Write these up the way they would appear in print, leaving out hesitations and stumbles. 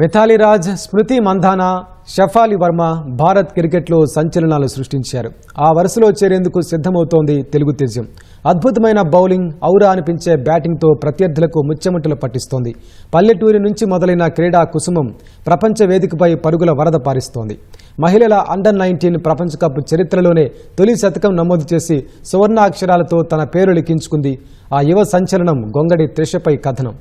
మిథాలీ రాజ్, స్మృతి మంధానా, షఫాలి వర్మ భారత్ క్రికెట్లో సంచలనాలు సృష్టించారు. ఆ వరుసలో చేరేందుకు సిద్ధమవుతోంది తెలుగు తేజం. అద్భుతమైన బౌలింగ్, ఔరా అనిపించే బ్యాటింగ్తో ప్రత్యర్థులకు ముచ్చెముట్టలు పట్టిస్తోంది. పల్లెటూరి నుంచి మొదలైన క్రీడా కుసుమం ప్రపంచ వేదికపై పరుగుల వరద పారిస్తోంది. మహిళల అండర్-19 ప్రపంచ కప్ చరిత్రలోనే తొలి శతకం నమోదు చేసి సువర్ణ అక్షరాలతో తన పేరు లిఖించుకుంది. ఆ యువ సంచలనం గొంగడి త్రిషపై కథనం.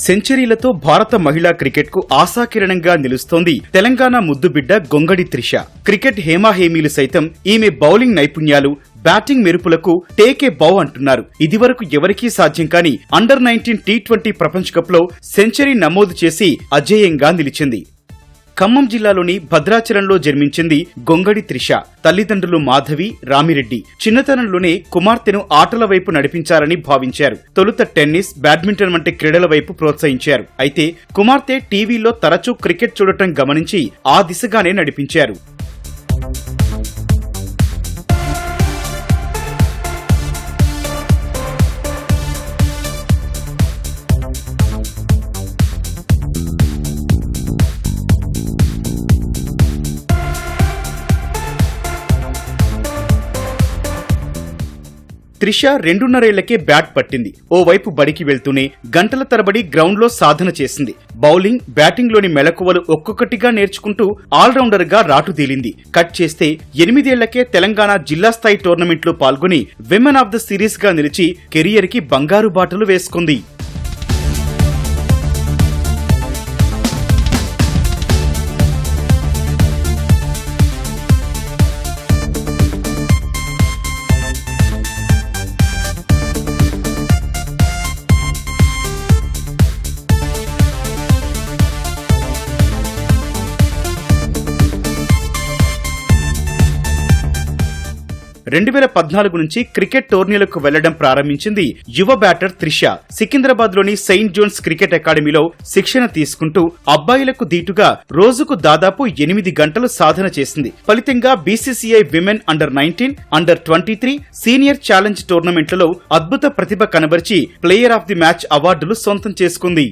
సెంచరీలతో భారత మహిళా క్రికెట్ కు ఆశాకిరణంగా నిలుస్తోంది తెలంగాణ ముద్దుబిడ్డ గొంగడి త్రిష. క్రికెట్ హేమాహేమీలు సైతం ఈమె బౌలింగ్ నైపుణ్యాలు, బ్యాటింగ్ మెరుపులకు టేకే బౌ అంటున్నారు. ఇదివరకు ఎవరికీ సాధ్యం కాని అండర్-19 టీ20 ప్రపంచ కప్ లో సెంచరీ నమోదు చేసి అజేయంగా నిలిచింది. ఖమ్మం జిల్లాలోని భద్రాచలంలో జన్మించింది గొంగడి త్రిష. తల్లిదండ్రులు మాధవి, రామిరెడ్డి చిన్నతనంలోనే కుమార్తెను ఆటల వైపు నడిపించాలని భావించారు. తొలుత టెన్నిస్, బ్యాడ్మింటన్ వంటి క్రీడల వైపు ప్రోత్సహించారు. అయితే కుమార్తె టీవీలో తరచూ క్రికెట్ చూడటం గమనించి ఆ దిశగానే నడిపించారు. త్రిష 2.5 ఏళ్లకే బ్యాట్ పట్టింది. ఓవైపు బడికి వెళ్తూనే గంటల తరబడి గ్రౌండ్లో సాధన చేసింది. బౌలింగ్, బ్యాటింగ్లోని మెళకువలు ఒక్కొక్కటిగా నేర్చుకుంటూ ఆల్రౌండర్ గా రాటుదేలింది. కట్ చేస్తే 8 ఏళ్లకే తెలంగాణ జిల్లా స్థాయి టోర్నమెంట్లో పాల్గొని విమెన్ ఆఫ్ ద సిరీస్ గా నిలిచి కెరియర్ కి బంగారు బాటలు వేసుకుంది. నుంచి క్రికెట్ టోర్నీలకు వెళ్లడం ప్రారంభించింది యువ బ్యాటర్ త్రిష. సికింద్రాబాద్ లోని సెయింట్ జోన్స్ క్రికెట్ అకాడమీలో శిక్షణ తీసుకుంటూ అబ్బాయిలకు దీటుగా రోజుకు దాదాపు 8 గంటలు సాధన చేసింది. ఫలితంగా బీసీసీఐ విమెన్ అండర్-19, అండర్-23 సీనియర్ ఛాలెంజ్ టోర్నమెంట్లలో అద్భుత ప్రతిభ కనబరిచి ప్లేయర్ ఆఫ్ ది మ్యాచ్ అవార్డులు సొంతం చేసుకుంది.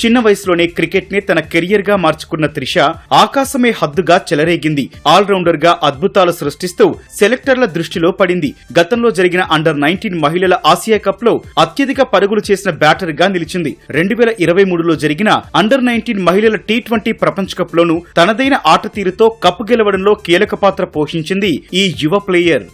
చిన్న వయసులోనే క్రికెట్ ని తన కెరియర్ గా మార్చుకున్న త్రిష ఆకాశమే హద్దుగా చెలరేగింది. ఆల్రౌండర్ గా అద్భుతాలు సృష్టిస్తూ సెలెక్టర్ల దృష్టిలో పడింది. గతంలో జరిగిన అండర్-19 మహిళల ఆసియా కప్ లో అత్యధిక పరుగులు చేసిన బ్యాటర్ గా నిలిచింది. 2023లో జరిగిన అండర్-19 మహిళల టీ20 ప్రపంచ కప్ లోనూ తనదైన ఆట తీరుతో కప్ గెలవడంలో కీలక పాత్ర పోషించింది ఈ యువ ప్లేయర్.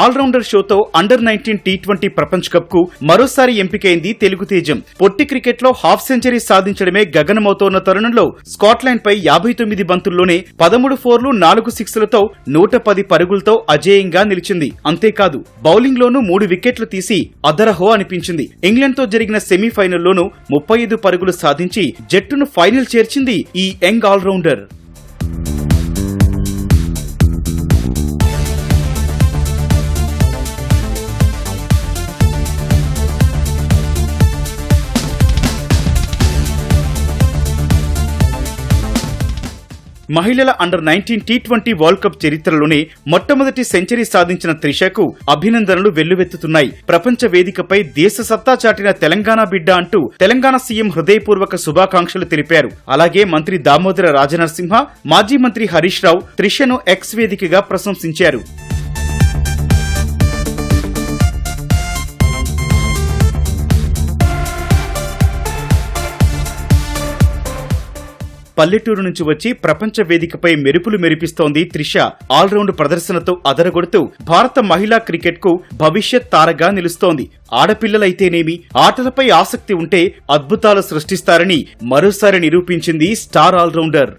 ఆల్రౌండర్ షోతో అండర్-19 టీ20 ప్రపంచ కప్ కు మరోసారి ఎంపికైంది తెలుగు తేజం. పొట్టి క్రికెట్ లో హాఫ్ సెంచరీ సాధించడమే గగనమవుతోన్న తరుణంలో స్కాట్లాండ్ పై 59 బంతుల్లోనే 13 ఫోర్లు, 4 సిక్స్లతో 110 పరుగులతో అజేయంగా నిలిచింది. అంతేకాదు బౌలింగ్ లోనూ 3 వికెట్లు తీసి అదరహో అనిపించింది. ఇంగ్లాండ్ తో జరిగిన సెమీఫైనల్లోనూ 35 పరుగులు సాధించి జట్టును ఫైనల్ చేర్చింది ఈ యంగ్ ఆల్రౌండర్. మహిళల అండర్-19 టీ20 వరల్డ్ కప్ చరిత్రలోనే మొట్టమొదటి సెంచరీ సాధించిన త్రిషకు అభినందనలు వెల్లువెత్తుతున్నాయి. ప్రపంచ వేదికపై దేశ సత్తా చాటిన తెలంగాణ బిడ్డ అంటూ తెలంగాణ సీఎం హృదయపూర్వక శుభాకాంక్షలు తెలిపారు. అలాగే మంత్రి దామోదర రాజనరసింహ, మాజీ మంత్రి హరీష్ రావు త్రిషను ఎక్స్ వేదికగా ప్రశంసించారు. పల్లెటూరు నుంచి వచ్చి ప్రపంచ వేదికపై మెరుపులు మెరిపిస్తోంది త్రిష. ఆల్రౌండ్ ప్రదర్శనతో అదరగొడుతూ భారత మహిళా క్రికెట్ కు భవిష్యత్ తారగా నిలుస్తోంది. ఆడపిల్లలైతేనేమి ఆటలపై ఆసక్తి ఉంటే అద్భుతాలు సృష్టిస్తారని మరోసారి నిరూపించింది స్టార్ ఆల్రౌండర్.